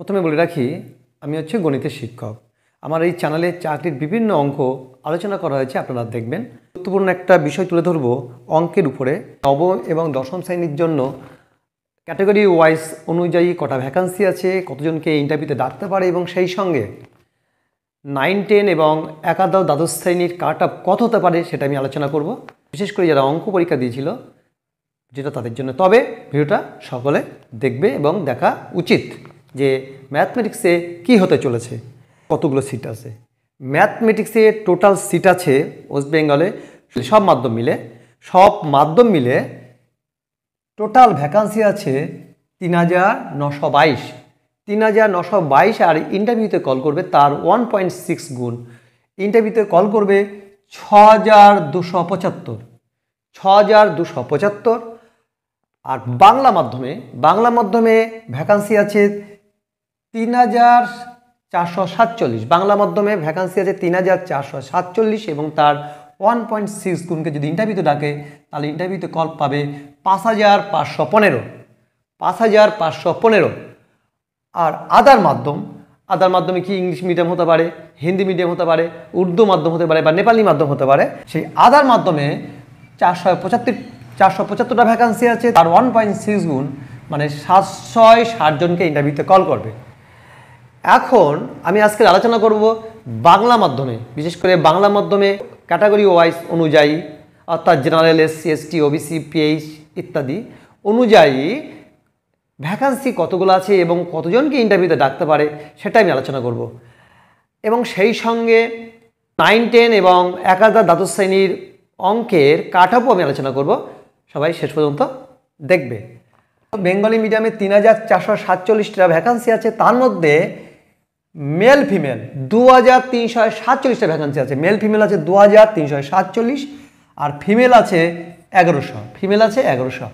প্রথমে বলে রাখি আমি হচ্ছে গণিতের শিক্ষক। আমার এই চ্যানেলে চাকরির বিভিন্ন অঙ্ক আলোচনা করা হয়েছে, আপনারা দেখবেন। গুরুত্বপূর্ণ একটা বিষয় তুলে ধরব অঙ্কের উপরে। নবম এবং দশম শ্রেণীর জন্য ক্যাটাগরি ওয়াইজ অনুযায়ী কটা ভ্যাকান্সি আছে, কতজনকে ইন্টারভিউতে ডাকতে পারে এবং সেই সঙ্গে 9, 10 এবং একাদশ দ্বাদশ শ্রেণীর কাট অফ কত হতে পারে সেটা আমি আলোচনা করব, বিশেষ করে যারা অঙ্ক পরীক্ষা দিয়েছিল যেটা তাদের জন্য। তবে ভিডিওটা সকলে দেখবে এবং দেখা উচিত যে ম্যাথমেটিক্সে কি হতে চলেছে, কতগুলো সিট আছে। ম্যাথমেটিক্সে টোটাল সিট আছে ওয়েস্ট বেঙ্গলে সব মাধ্যম মিলে টোটাল ভ্যাকান্সি আছে ৩৯২২। ৩৯২২ আর ইন্টারভিউতে কল করবে তার 1.6 গুণ। ইন্টারভিউতে কল করবে ৬২৭৫। আর বাংলা মাধ্যমে ভ্যাকান্সি আছে ৩৪৪৭। বাংলা মাধ্যমে ভ্যাকান্সি আছে ৩৪৪৭ এবং তার 1.6 গুণকে যদি ইন্টারভিউতে ডাকে তাহলে ইন্টারভিউতে কল পাবে ৫৫১৫। আর আদার মাধ্যমে কি ইংলিশ মিডিয়াম হতে পারে, হিন্দি মিডিয়াম হতে পারে, উর্দু মাধ্যম হতে পারে বা নেপালি মাধ্যম হতে পারে। সেই আদার মাধ্যমে 475টা ভ্যাকান্সি আছে, তার 1.6 গুণ মানে 760 জনকে ইন্টারভিউতে কল করবে। এখন আমি আজকে আলোচনা করব বাংলা মাধ্যমে, বিশেষ করে বাংলা মাধ্যমে ক্যাটাগরি ওয়াইজ অনুযায়ী, অর্থাৎ general, SC, ST, OBC, pH ইত্যাদি অনুযায়ী ভ্যাকান্সি কতগুলো আছে এবং কতজনকে ইন্টারভিউতে ডাকতে পারে সেটা আমি আলোচনা করব। এবং সেই সঙ্গে 9, 10 এবং একাদশ দ্বাদশ শ্রেণীর অঙ্কের কাট অফও আমি আলোচনা করব, সবাই শেষ পর্যন্ত দেখবে। বেঙ্গলি মিডিয়ামে ৩৪৪৭টা ভ্যাকান্সি আছে, তার মধ্যে মেল ফিমেল ২৩৪৭টা ভ্যাকান্সি আছে। মেল ফিমেল আছে ২৩৪৭ আর ফিমেল আছে ১১০০।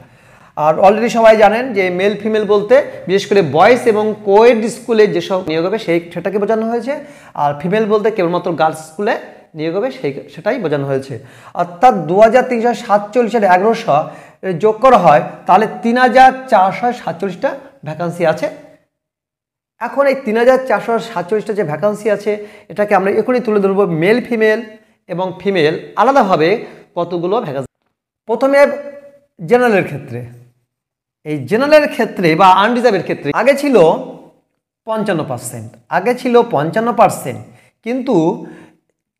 আর অলরেডি সবাই জানেন যে মেল ফিমেল বলতে বিশেষ করে বয়েজ এবং কোয়েড স্কুলে যেসব নিয়োগ হবে সেটাকে বোঝানো হয়েছে, আর ফিমেল বলতে কেবলমাত্র গার্লস স্কুলে নিয়োগ হবে সেটাই বোঝানো হয়েছে। অর্থাৎ ২৩৪৭ আর ১১০০ যোগ করা হয় তাহলে ৩৪৪৭টা ভ্যাকান্সি আছে। এখন এই ৩৪৪৭টা যে ভ্যাকান্সি আছে এটাকে আমরা এখনই তুলে ধরবো মেল ফিমেল এবং ফিমেল আলাদাভাবে কতগুলো ভ্যাকান্সি। প্রথমে জেনারেলের ক্ষেত্রে, এই জেনারেলের ক্ষেত্রে বা আনরিজার্ভের ক্ষেত্রে আগে ছিল ৫৫%, কিন্তু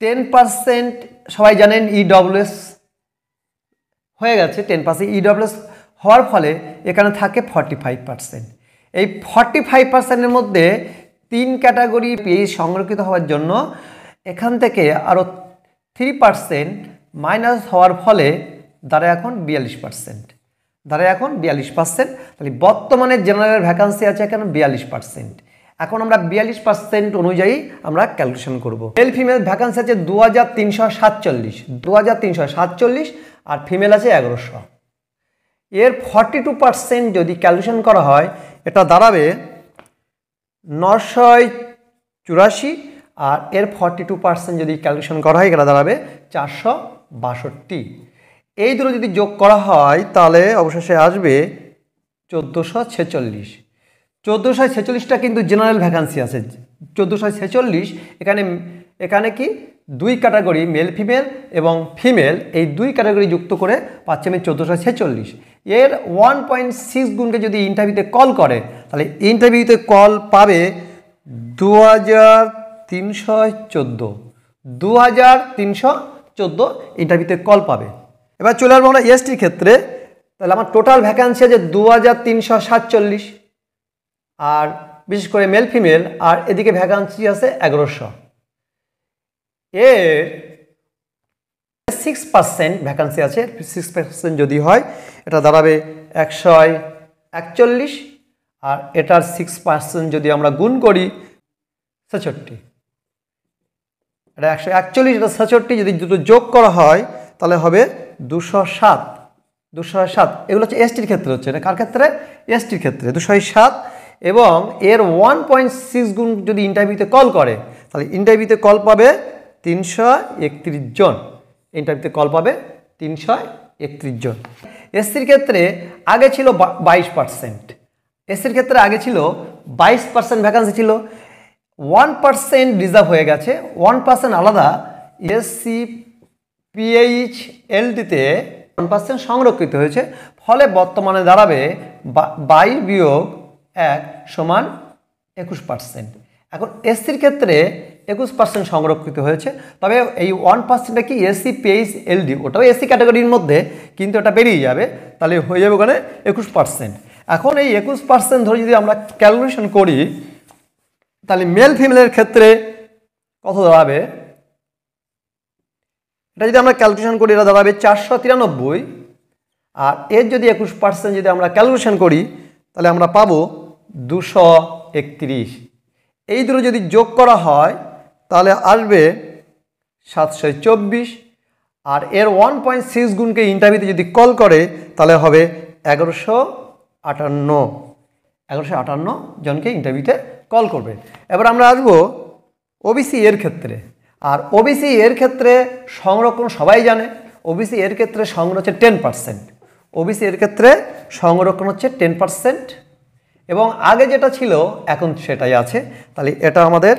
10% সবাই জানেন ইডব্লিউএস হয়ে গেছে। 10% ইডব্লিউএস হওয়ার ফলে এখানে থাকে 45%। এই 45%-এর মধ্যে 3 ক্যাটাগরি পিএইচ সংরক্ষিত হওয়ার জন্য এখান থেকে আরও 3% মাইনাস হওয়ার ফলে দাঁড়ায় এখন 42%। তাহলে বর্তমানে জেনারেল ভ্যাকান্সি আছে এখানে 42%। এখন আমরা 42% অনুযায়ী আমরা ক্যালকুলেশন করব। মেল ফিমেল ভ্যাকান্সি আছে 2347 আর ফিমেল আছে ১১০০। এর 42% যদি ক্যালকুলেশন করা হয় এটা দাঁড়াবে ৯৮৪, আর এর 42% যদি ক্যালকুলেশন করা হয় এটা দাঁড়াবে ৪৬২। এই দুটো যদি যোগ করা হয় তাহলে অবশেষে আসবে ১৪৪৬। ১৪৪৬টা কিন্তু জেনারেল ভ্যাকান্সি আছে। ১৪৪৬ এখানে কি 2 ক্যাটাগরি মেল ফিমেল এবং ফিমেল, এই 2 ক্যাটাগরি যুক্ত করে পাচ্ছে আমি ১৪৪৬। এর 1.6 গুণকে যদি ইন্টারভিউতে কল করে তাহলে ইন্টারভিউতে কল পাবে ২৩১৪ ইন্টারভিউতে কল পাবে। এবার চলে আসবো আমরা এসটির ক্ষেত্রে। তাহলে আমার টোটাল ভ্যাকান্সি আছে 2347, আর বিশেষ করে মেল ফিমেল, আর এদিকে ভ্যাকান্সি আছে ১১০০। এর 6% ভ্যাকান্সি আছে। 6% যদি হয় এটা দাঁড়াবে ১৪১, আর এটার 6% যদি আমরা গুণ করি ৬৬। এটা ১৪১, এটা ৬৬, যদি দুটো যোগ করা হয় তাহলে হবে ২০৭। এগুলো হচ্ছে এসটির ক্ষেত্রে, হচ্ছে এটা কার ক্ষেত্রে? এসটির ক্ষেত্রে ২০৭। এবং এর 1.6 গুণ যদি ইন্টারভিউতে কল করে তাহলে ইন্টারভিউতে কল পাবে ৩৩১ জন। 331 জন। এসসির ক্ষেত্রে আগে ছিল 22%, এসসির ক্ষেত্রে আগে ছিল 22% ভ্যাকান্সি ছিল, 1% রিজার্ভ হয়ে গেছে, 1% আলাদা এসসি পিএইচ এলডিতে 1% সংরক্ষিত হয়েছে। ফলে বর্তমানে দাঁড়াবে 22-1 সমান 21%। এখন এসসির ক্ষেত্রে 21% সংরক্ষিত হয়েছে, তবে এই 1%টা কি এসসি পিএইচ এলডি, ওটাও এসসি ক্যাটাগরির মধ্যে, কিন্তু এটা বেরিয়ে যাবে, তাহলে হয়ে যাবে ওখানে 21%। এখন এই 21% ধরে যদি আমরা ক্যালকুলেশন করি, তাহলে মেল ফিমেলের ক্ষেত্রে কত দাঁড়াবে, এটা যদি আমরা ক্যালকুলেশন করি এটা দাঁড়াবে 493। আর এর যদি 21% যদি আমরা ক্যালকুলেশন করি তাহলে আমরা পাবো 231। এই দুটো যদি যোগ করা হয় তাহলে আসবে 724। আর এর 1.6 গুণকে ইন্টারভিউতে যদি কল করে তাহলে হবে 1158 জনকে ইন্টারভিউতে কল করবে। এবার আমরা আসবো ওবিসি এর ক্ষেত্রে। আর ওবিসি এর ক্ষেত্রে সংরক্ষণ সবাই জানে, ওবিসি এর ক্ষেত্রে সংরক্ষণ হচ্ছে 10%। ওবিসি এর ক্ষেত্রে সংরক্ষণ হচ্ছে 10%, এবং আগে যেটা ছিল এখন সেটাই আছে। তাহলে এটা আমাদের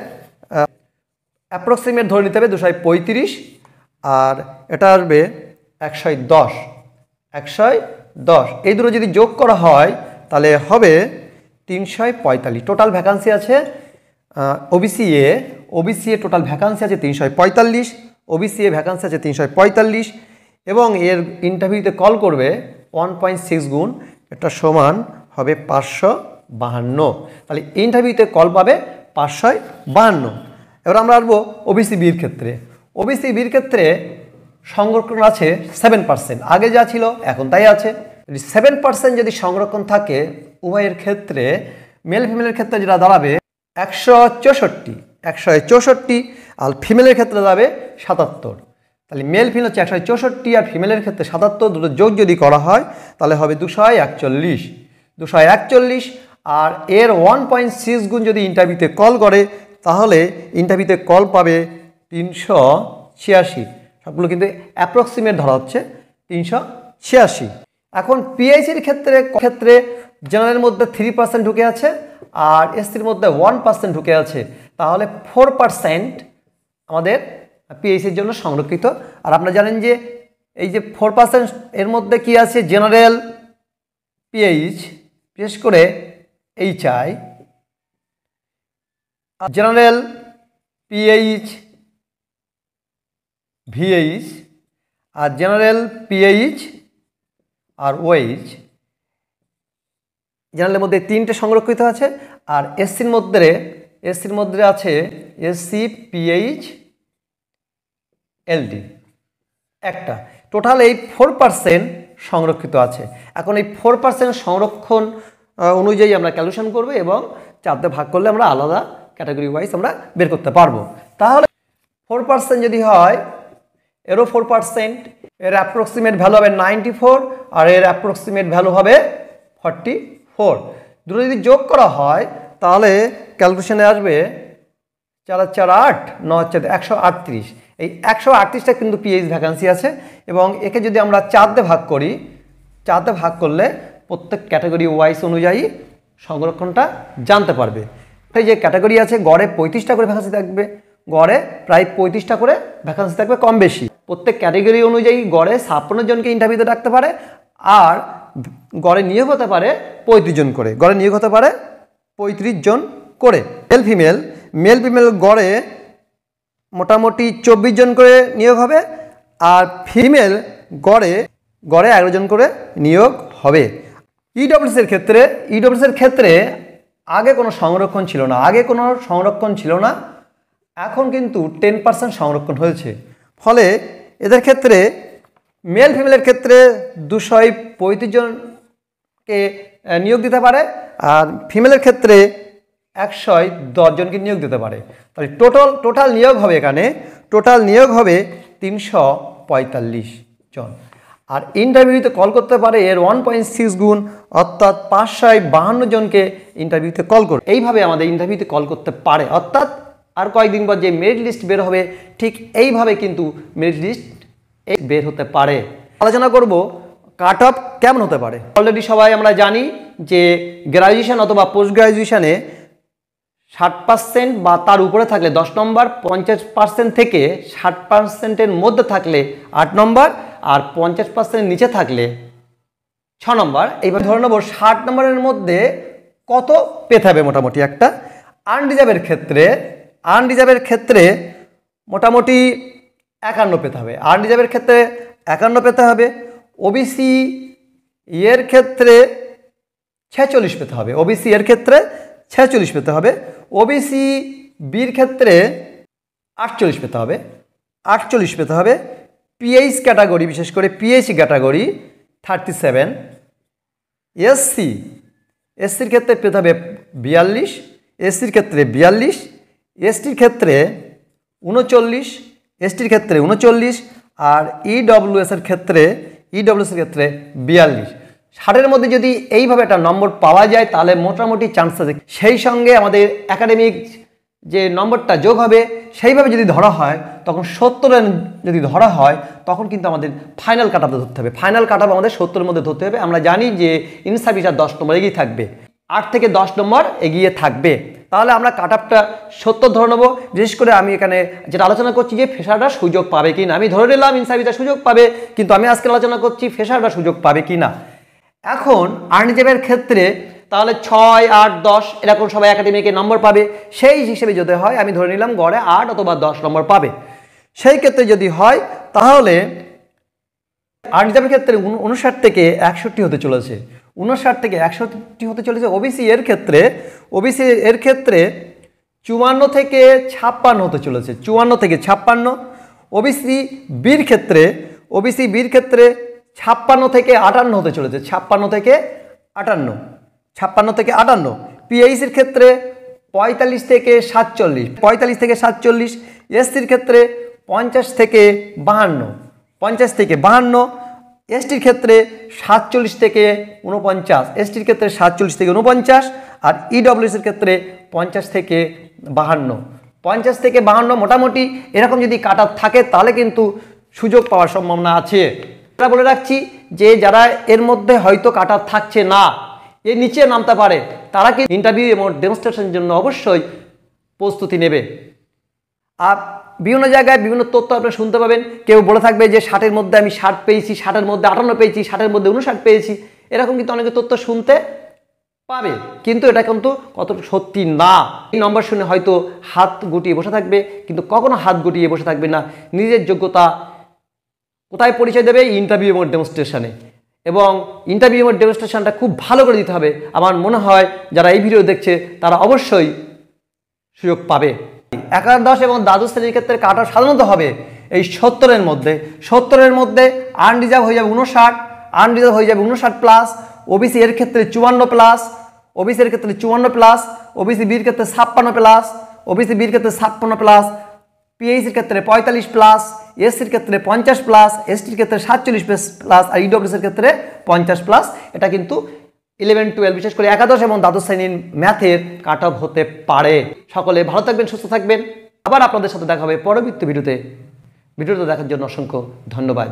অ্যাপ্রক্সিমেট ধরে নিতে হবে 235, আর এটা আসবে 110। এই দুটো যদি যোগ করা হয় তাহলে হবে 345। টোটাল ভ্যাকান্সি আছে ওবিসি এ টোটাল ভ্যাকান্সি আছে 345, ওবিসি এ ভ্যাকান্সি আছে 345, এবং এর ইন্টারভিউতে কল করবে 1.6 গুণ, এটা সমান হবে 552। তাহলে ইন্টারভিউতে কল পাবে 552। এবার আমরা আসবো ওবিসি বির ক্ষেত্রে। ওবিসি বির ক্ষেত্রে সংরক্ষণ আছে 7%, আগে যা ছিল এখন তাই আছে। 7% যদি সংরক্ষণ থাকে উভয়ের ক্ষেত্রে, মেল ফিমেলের ক্ষেত্রে যেটা দাঁড়াবে 164, আর ফিমেলের ক্ষেত্রে দাঁড়াবে 77। তাহলে মেল ফিমেল হচ্ছে 164 আর ফিমেলের ক্ষেত্রে 77, দুটো যোগ যদি করা হয় তাহলে হবে 241। আর এর 1.6 গুণ যদি ইন্টারভিউতে কল করে তাহলে ইন্টারভিউতে কল পাবে 386। সবগুলো কিন্তু অ্যাপ্রক্সিমেট ধরা হচ্ছে 386। এখন পিএইচির ক্ষেত্রে জেনারেলের মধ্যে 3% ঢুকে আছে আর এসসির মধ্যে 1% ঢুকে আছে, তাহলে 4% আমাদের পিএইচির জন্য সংরক্ষিত। আর আপনারা জানেন যে এই যে 4% এর মধ্যে কি আছে, জেনারেল, পিএইচ, বিশেষ করে এইচআই, জেনারেল, পিএইচ, ভিএইচ, আর জেনারেল, পিএইচ আর ওএইচ। জেনারেলের মধ্যে 3টে সংরক্ষিত আছে, আর এসসির মধ্যে আছে এসসি, পিএইচ, এলডি একটা। টোটাল এই 4% সংরক্ষিত আছে। এখন এই 4% সংরক্ষণ অনুযায়ী আমরা ক্যালকুলেশন করব এবং 4তে ভাগ করলে আমরা আলাদা ক্যাটাগরি ওয়াইজ আমরা বের করতে পারবো। তাহলে 4% যদি হয়, এরও 4%, এর অ্যাপ্রক্সিমেট ভ্যালু হবে 94 আর এর অ্যাপ্রক্সিমেট ভ্যালু হবে 44। দুটো যদি যোগ করা হয় তাহলে ক্যালকুলেশনে আসবে 4 আর 4 8, 9 হচ্ছে 138। এই 138টা কিন্তু পিএইচ ভ্যাকান্সি আছে, এবং একে যদি আমরা 4তে ভাগ করি, 4তে ভাগ করলে প্রত্যেক ক্যাটাগরি ওয়াইজ অনুযায়ী সংরক্ষণটা জানতে পারবে। এই যে ক্যাটাগরি আছে গড়ে 35টা করে ভ্যাকান্সি থাকবে, গড়ে প্রায় 35টা করে ভ্যাকান্সি থাকবে, কম বেশি। প্রত্যেক ক্যাটাগরি অনুযায়ী গড়ে 56 জনকে ইন্টারভিউতে ডাকতে পারে, আর গড়ে নিয়োগ হতে পারে 35 জন করে, গড়ে নিয়োগ হতে পারে 35 জন করে। মেল ফিমেল গড়ে মোটামুটি 24 জন করে নিয়োগ হবে, আর ফিমেল গড়ে 11 জন করে নিয়োগ হবে। ইডব্লিউএস এর ক্ষেত্রে আগে কোনো সংরক্ষণ ছিল না, এখন কিন্তু 10% সংরক্ষণ হয়েছে। ফলে এদের ক্ষেত্রে মেল ফিমেলের ক্ষেত্রে 235 জনকে নিয়োগ দিতে পারে, আর ফিমেলের ক্ষেত্রে 110 জনকে নিয়োগ দিতে পারে। তাহলে টোটাল নিয়োগ হবে, এখানে টোটাল নিয়োগ হবে 345 জন। আর ইন্টারভিউতে কল করতে পারে এর 1.6 গুণ, অর্থাৎ 552 জনকে ইন্টারভিউতে কল করবে। এইভাবে আমাদের ইন্টারভিউতে কল করতে পারে, অর্থাৎ আর কয়েকদিন পর যে মেরিট লিস্ট বের হবে ঠিক এইভাবে কিন্তু মেরিট লিস্ট বের হতে পারে। আলোচনা করব কাট অফ কেমন হতে পারে। অলরেডি সবাই আমরা জানি যে গ্র্যাজুয়েশন অথবা পোস্ট গ্র্যাজুয়েশনে 60% বা তার উপরে থাকলে 10 নম্বর, 50% থেকে 60%-এর মধ্যে থাকলে 8 নম্বর, আর 50% নিচে থাকলে 6 নম্বর। এইভাবে ধরে নেব 60 নম্বরের মধ্যে কত পেতে হবে মোটামুটি একটা। আনরিজার্ভের ক্ষেত্রে মোটামুটি 51 পেতে হবে। আনরিজার্ভের ক্ষেত্রে 51 পেতে হবে। ওবিসি এর ক্ষেত্রে 46 পেতে হবে। ওবিসি এর ক্ষেত্রে 46 পেতে হবে। ওবিসি বির ক্ষেত্রে 48 পেতে হবে। 48 পেতে হবে। পিএইচ ক্যাটাগরি, বিশেষ করে পিএইচ ক্যাটাগরি 37। এসসির ক্ষেত্রে পেতে হবে 42, এসসির ক্ষেত্রে 42, এসটির ক্ষেত্রে 39, এসটির ক্ষেত্রে 39, আর ইডব্লিউএসের ক্ষেত্রে 42। 60-এর মধ্যে যদি এইভাবে একটা নম্বর পাওয়া যায় তাহলে মোটামুটি চান্স আছে। সেই সঙ্গে আমাদের একাডেমিক যে নম্বরটা যোগ হবে সেইভাবে যদি ধরা হয়, তখন 70 যদি ধরা হয় তখন কিন্তু আমাদের ফাইনাল কাট অফ ধরতে হবে। ফাইনাল কাট অফ আমাদের 70-এর মধ্যে ধরতে হবে। আমরা জানি যে ইন সার্ভিস 10 নম্বর এগিয়ে থাকবে, 8 থেকে 10 নম্বর এগিয়ে থাকবে। তাহলে আমরা কাট অফটা 70 ধরে নেবো। বিশেষ করে আমি এখানে যেটা আলোচনা করছি যে ফ্রেশাররা সুযোগ পাবে কি না, আমি ধরে নিলাম ইন সার্ভিসটা সুযোগ পাবে, কিন্তু আমি আজকে আলোচনা করছি ফ্রেশাররা সুযোগ পাবে কি না। এখন আনরিজার্ভের ক্ষেত্রে তাহলে 6, 8, 10 এরকম সবাই একাডেমিকে নম্বর পাবে। সেই হিসেবে যদি হয় আমি ধরে নিলাম গড়ে 8 অথবা 10 নম্বর পাবে। সেই ক্ষেত্রে যদি হয় তাহলে আনরিজার্ভের ক্ষেত্রে 59 থেকে 61 হতে চলেছে। 59 থেকে 61 হতে চলেছে। ওবিসি এর ক্ষেত্রে 54 থেকে 56 হতে চলেছে। 54 থেকে 56। ওবিসি বির ক্ষেত্রে 56 থেকে 58 হতে চলেছে। 56 থেকে 58। পিএইচের ক্ষেত্রে 45 থেকে 47। এসসির ক্ষেত্রে 50 থেকে 52। এসটির ক্ষেত্রে 47 থেকে 49। আর ইডব্লিউএসের ক্ষেত্রে 50 থেকে 52। মোটামুটি এরকম যদি কাট অফ থাকে তাহলে কিন্তু সুযোগ পাওয়ার সম্ভাবনা আছে। এটা বলে রাখছি যে যারা এর মধ্যে হয়তো কাট অফ থাকছে না, এর নিচে নামতে পারে, তারা কি ইন্টারভিউ এবং ডেমনস্ট্রেশনের জন্য অবশ্যই প্রস্তুতি নেবে। আর বিভিন্ন জায়গায় বিভিন্ন তথ্য আপনারা শুনতে পাবেন। কেউ বলে থাকবে যে 60-এর মধ্যে আমি 60 পেয়েছি, 60-এর মধ্যে 58 পেয়েছি, 60-এর মধ্যে 59 পেয়েছি। এরকম কিন্তু অনেকে তথ্য শুনতে পাবে, কিন্তু এটা কিন্তু কতটুকু সত্যি না। এই নম্বর শুনে হয়তো হাত গুটিয়ে বসে থাকবে, কিন্তু কখনো হাত গুটিয়ে বসে থাকবে না। নিজের যোগ্যতা কোথায় পরিচয় দেবে? ইন্টারভিউ এবং ডেমনস্ট্রেশনে। এবং ইন্টারভিউ এবং ডেমনস্ট্রেশনটা খুব ভালো করে দিতে হবে। আমার মনে হয় যারা এই ভিডিও দেখছে তারা অবশ্যই সুযোগ পাবে। একাদশ এবং দ্বাদশ শ্রেণীর ক্ষেত্রে কাট অফ সাধারণত হবে এই 70-এর মধ্যে। 70-এর মধ্যে আনরিজার্ভ হয়ে যাবে 59, আনরিজার্ভ হয়ে যাবে 59 প্লাস। ওবিসি এর ক্ষেত্রে 54 প্লাস, ওবিসি এর ক্ষেত্রে 54 প্লাস। ওবিসি বির ক্ষেত্রে 56 প্লাস, ওবিসি বির ক্ষেত্রে 56 প্লাস। পিএইচের ক্ষেত্রে 45 প্লাস, এসসির ক্ষেত্রে 50 প্লাস, এসটির ক্ষেত্রে 47 প্লাস, আর ইডব্লিউএসের ক্ষেত্রে 50 প্লাস। এটা কিন্তু 11, 12 বিশেষ করে একাদশ এবং দ্বাদশ শ্রেণীর ম্যাথের কাট অফ হতে পারে। সকলে ভালো থাকবেন, সুস্থ থাকবেন। আবার আপনাদের সাথে দেখা হবে পরবর্তী ভিডিওতে। ভিডিওটা দেখার জন্য অসংখ্য ধন্যবাদ।